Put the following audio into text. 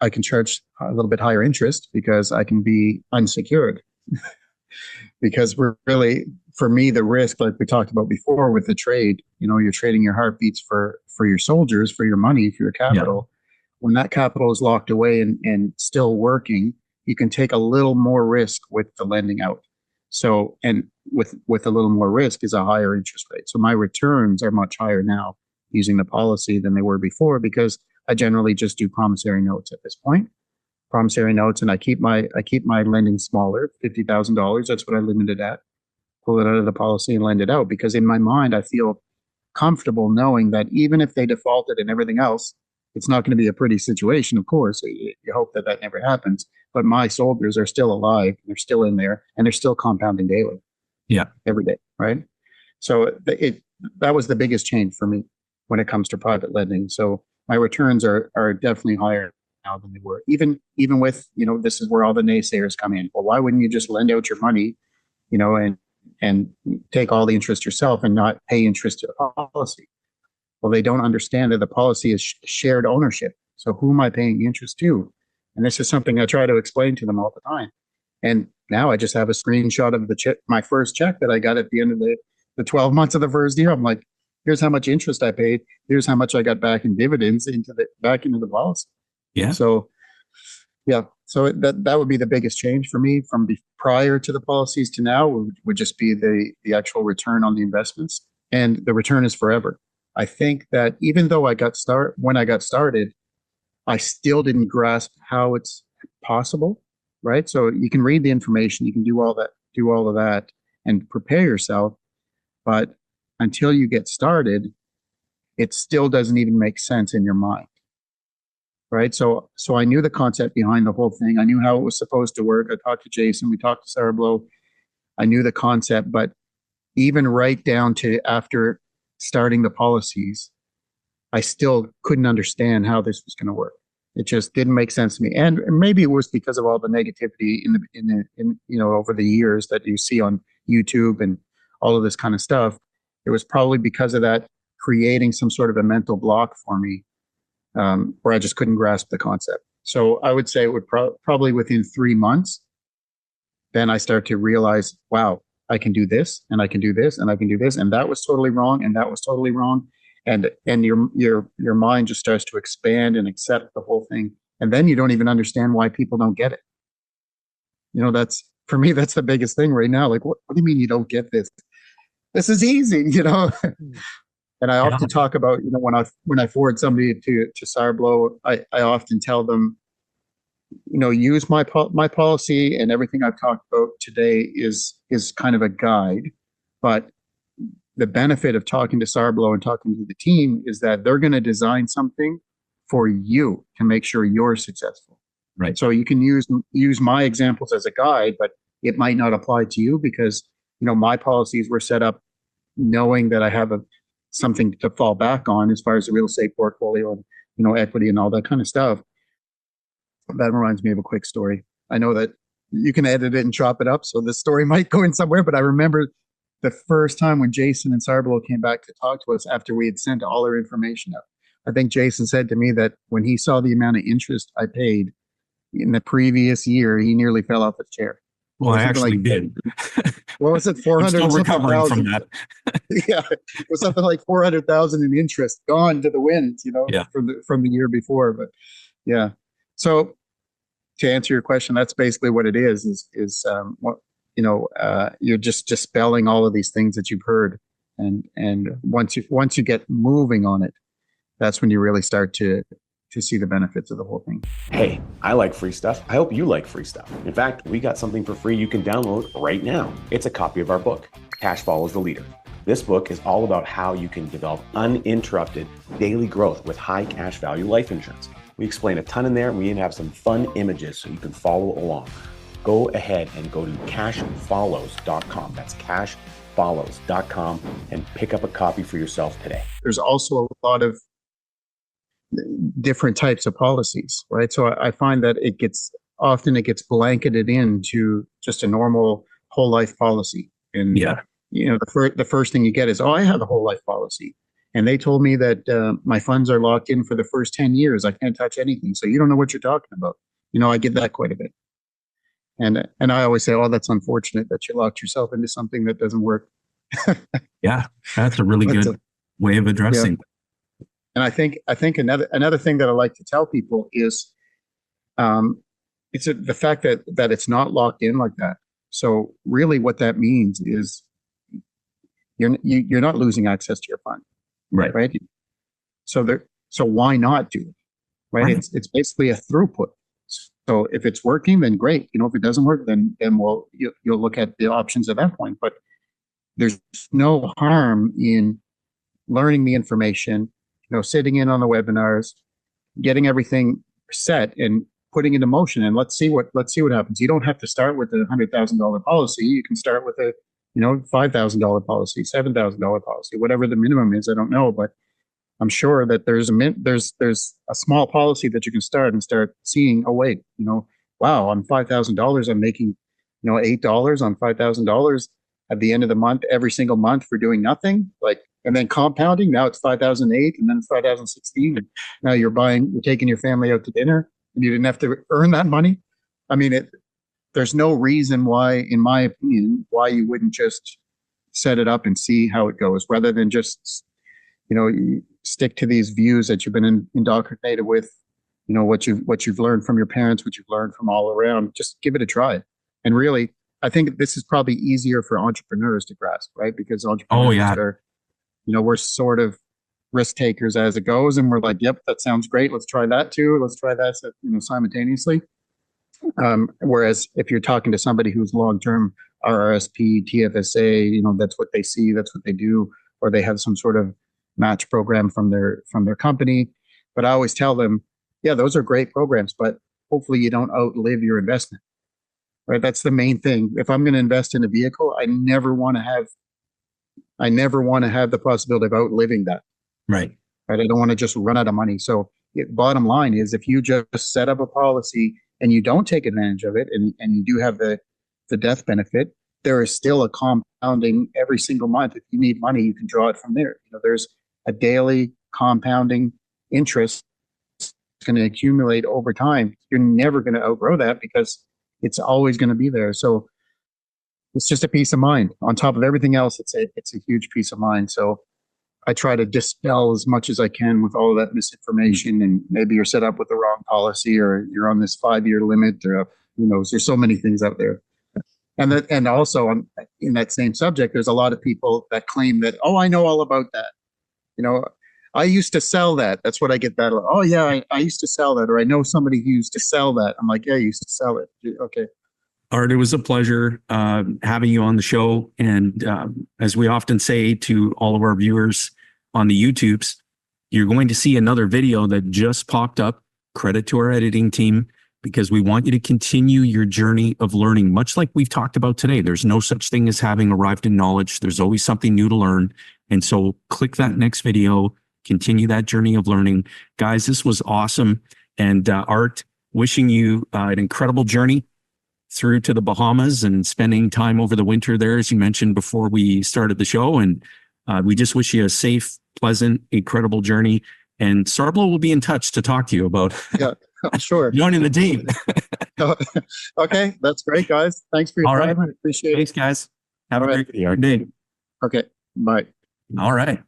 I can charge a little bit higher interest because I can be unsecured. Because we're really, for me, the risk, like we talked about before with the trade, you're trading your heartbeats for your soldiers, for your money, for your Yeah. capital. When that capital is locked away and still working, you can take a little more risk with the lending out. So, and with a little more risk is a higher interest rate. So my returns are much higher now using the policy than they were before because I generally just do promissory notes at this point. Promissory notes, and I keep my lending smaller, $50,000. That's what I limited at. Pull it out of the policy and lend it out because in my mind I feel comfortable knowing that even if they defaulted and everything else, it's not going to be a pretty situation. Of course, you hope that that never happens. But my soldiers are still alive. They're still in there, and they're still compounding daily, Yeah. every day, right? So that was the biggest change for me when it comes to private lending. So my returns are definitely higher now than they were. Even with this is where all the naysayers come in. Well, why wouldn't you just lend out your money, and take all the interest yourself and not pay interest to the policy? Well, they don't understand that the policy is shared ownership. So who am I paying interest to? And this is something I try to explain to them all the time. And now I just have a screenshot of the check, my first check that I got at the end of the 12 months of the first year. I'm like, here's how much interest I paid. Here's how much I got back in dividends back into the policy. Yeah. So yeah, so that would be the biggest change for me from prior to the policies to now would just be the actual return on the investments, and the return is forever. I think that even though when I got started, I still didn't grasp how it's possible, right? So you can read the information, you can do all of that and prepare yourself, but until you get started, it still doesn't even make sense in your mind. Right. So I knew the concept behind the whole thing. I knew how it was supposed to work. I talked to Jason, we talked to Sarah Blow. I knew the concept, but even right down to after starting the policies, I still couldn't understand how this was going to work. It just didn't make sense to me. And maybe it was because of all the negativity in over the years that you see on YouTube and all of this kind of stuff. It was probably because of that creating some sort of a mental block for me, where I just couldn't grasp the concept. So I would say it would probably within 3 months, then I start to realize, wow, I can do this and I can do this and I can do this. And that was totally wrong. And that was totally wrong. And your mind just starts to expand and accept the whole thing. And then you don't even understand why people don't get it. That's, for me, that's the biggest thing right now. Like, what do you mean you don't get this? This is easy, And I often talk about, when I forward somebody to Sarblow, I often tell them, use my policy, and everything I've talked about today is kind of a guide. But the benefit of talking to Sarblow and talking to the team is that they're going to design something for you to make sure you're successful. Right. So you can use my examples as a guide, but it might not apply to you because, my policies were set up knowing that I have something to fall back on as far as the real estate portfolio and equity and all that kind of stuff. That reminds me of a quick story. I know that you can edit it and chop it up, so this story might go in somewhere, but I remember the first time when Jason and Sarblow came back to talk to us after we had sent all our information out. I think Jason said to me that when he saw the amount of interest I paid in the previous year, he nearly fell off his chair. Well, I actually did. What was it? 400. I'm still recovering from that. Yeah, it was something like 400,000 in interest gone to the wind, Yeah. from the year before. But yeah, so to answer your question, that's basically what it is what you're just dispelling all of these things that you've heard, and once you get moving on it, that's when you really start to see the benefits of the whole thing. Hey, I like free stuff. I hope you like free stuff. In fact, we got something for free you can download right now. It's a copy of our book, Cash Follows the Leader. This book is all about how you can develop uninterrupted daily growth with high cash value life insurance. We explain a ton in there, and we even have some fun images so you can follow along. Go ahead and go to cashfollows.com. That's cashfollows.com, and pick up a copy for yourself today. There's also a lot of different types of policies, right? So I find that it gets blanketed into just a normal whole life policy. And Yeah. the first thing you get is, oh, I have a whole life policy. And they told me that my funds are locked in for the first 10 years. I can't touch anything. So you don't know what you're talking about. I get that quite a bit. And I always say, oh, that's unfortunate that you locked yourself into something that doesn't work. Yeah, that's a really But, good way of addressing. And I think another thing that I like to tell people is the fact that it's not locked in like that. So really what that means is you're not losing access to your fund. Right. So why not do it? Right. It's basically a throughput. So if it's working, then great. If it doesn't work, then you'll look at the options at that point. But there's no harm in learning the information, sitting in on the webinars, getting everything set and putting into motion, and let's see what happens. You don't have to start with a $100,000 policy. You can start with a $5,000 policy, $7,000 policy, whatever the minimum is. I don't know, but I'm sure that there's a small policy that you can start seeing. Oh wait, wow, on $5,000 I'm making $8 on $5,000 at the end of the month every single month for doing nothing. And then compounding. Now it's 5,008, and then 5,016. And now you're taking your family out to dinner, and you didn't have to earn that money. I mean, there's no reason why, in my opinion, why you wouldn't just set it up and see how it goes, rather than just, you stick to these views that you've been indoctrinated with, what you've learned from your parents, what you've learned from all around. Just give it a try. And really, I think this is probably easier for entrepreneurs to grasp, right? Because entrepreneurs are, we're sort of risk takers as it goes, and we're like, yep, that sounds great. Let's try that too. Let's try that, simultaneously. Whereas if you're talking to somebody who's long-term RRSP, TFSA, that's what they see, that's what they do, or they have some sort of match program from their company. But I always tell them, yeah, those are great programs, but hopefully you don't outlive your investment, right? That's the main thing. If I'm going to invest in a vehicle, I never want to have the possibility of outliving that. Right. I don't want to just run out of money. So bottom line is, if you just set up a policy and you don't take advantage of it, and you do have the death benefit, there is still a compounding every single month. If you need money, you can draw it from there. There's a daily compounding interest. It's going to accumulate over time. You're never going to outgrow that because it's always going to be there. So it's just a peace of mind. On top of everything else, it's a huge peace of mind. So I try to dispel as much as I can with all of that misinformation. And maybe you're set up with the wrong policy, or you're on this 5-year limit, or who knows. There's so many things out there. And also in that same subject, there's a lot of people that claim that, oh, I know all about that. I used to sell that. That's what I get that. Oh yeah, I used to sell that, or I know somebody who used to sell that. I'm like, yeah, you used to sell it. Okay. Art, it was a pleasure having you on the show. And as we often say to all of our viewers on the YouTubes, you're going to see another video that just popped up. Credit to our editing team, because we want you to continue your journey of learning, much like we've talked about today. There's no such thing as having arrived in knowledge. There's always something new to learn. And so click that next video, continue that journey of learning. Guys, this was awesome. And Art, wishing you an incredible journey through to the Bahamas and spending time over the winter there, as you mentioned before we started the show. And we just wish you a safe, pleasant, incredible journey. And Sarblo will be in touch to talk to you about sure joining the team. Okay, that's great, guys. Thanks for your time. I appreciate it. Thanks, guys. Have a great day. Okay, bye. All right.